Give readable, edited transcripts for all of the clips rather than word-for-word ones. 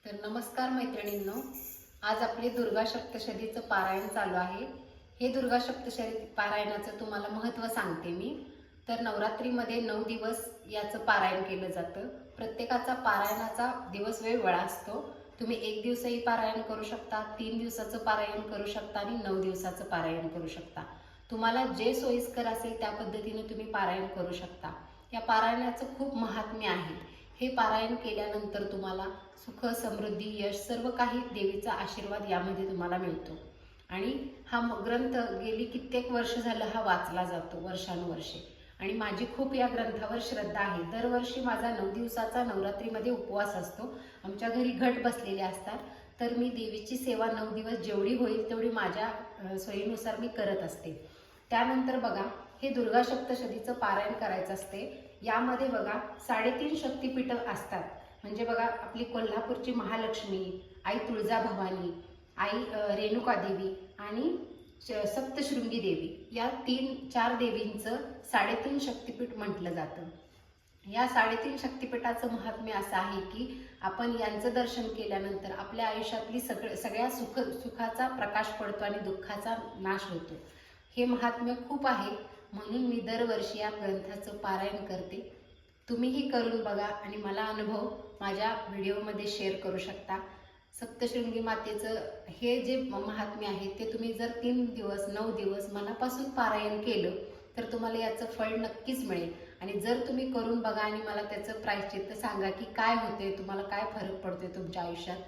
तर नमस्कार मैत्रिणींनो, आज आपले दुर्गा सप्तशतीचं पारायण चालू आहे। हे दुर्गा सप्तशती पारायणाचं तुम्हाला महत्त्व सांगते मी। तर नवरात्रीमध्ये 9 दिवस याचं पारायण केलं जातं। प्रत्येकाचा पारायणाचा दिवस वेगवेगळा असतो। तुम्ही 1 दिवसही पारायण करू शकता, 3 दिवसाचं पारायण करू शकता आणि 9 दिवसाचं पारायण करू शकता। तुम्हाला जे सोयीस्कर असेल त्या पद्धतीने तुम्ही पारायण करू शकता। या पारायणाचं खूप महात्म्य आहे। हे पारायण केल्यानंतर तुम्हाला सुख, समृद्धी, यश सर्व काही देवीचा आशीर्वाद यामध्ये तुम्हाला मिळतो। आणि हा ग्रंथ गेली कित्येक वर्ष झालं हा वाचला जातो, वर्षानुवर्षे। आणि माझी खूप या ग्रंथावर श्रद्धा आहे। दरवर्षी माझा 9 दिवसाचा नवरात्रीमध्ये उपवास असतो। आमच्या घरी घट बसलेले असतात, तर मी देवीची सेवा 9 दिवस जेवढी होईल तेवढी माझ्या सोयीनुसार मी करत असते। त्यानंतर बघा, हे दुर्गा सप्तशतीचं पारायण करायचं असते। यामध्ये बघा 3.5 शक्तिपीठ असतात। म्हणजे बघा, आपली कोल्हापूरची महालक्ष्मी, आई तुळजाभवानी, आई रेणुका देवी आणि सप्तशृंगी देवी, या 3-4 देवींचं 3.5 शक्तिपीठ म्हटलं जातं। या 3.5 शक्तिपीठाचं महात्म्य असं आहे की आपण यांचं दर्शन केल्यानंतर आपल्या आयुष्यातली सगळ्या सुखाचा प्रकाश पडतो आणि दुःखाचा नाश होतो। हे महात्म्य खूप आहे, म्हणून मी दरवर्षी या ग्रंथाचं पारायण करते। तुम्हीही करून बघा आणि मला अनुभव माझ्या व्हिडिओमध्ये शेअर करू शकता। सप्तशृंगी मातेचं हे जे महात्म्य आहे ते तुम्ही जर 3 दिवस 9 दिवस मनापासून पारायण केलं तर तुम्हाला याचं फळ नक्कीच मिळेल। आणि जर तुम्ही करून बघा आणि मला त्याचं प्रायश्चित्त सांगा की काय होते, तुम्हाला काय फरक पडतोय तुमच्या आयुष्यात।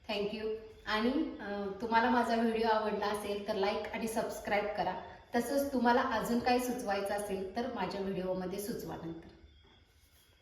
थँक्यू। आणि तुम्हाला माझा व्हिडिओ आवडला असेल तर लाईक आणि सबस्क्राईब करा। तसंच तुम्हाला अजून काही सुचवायचं असेल तर माझ्या व्हिडिओमध्ये सुचवा नंतर।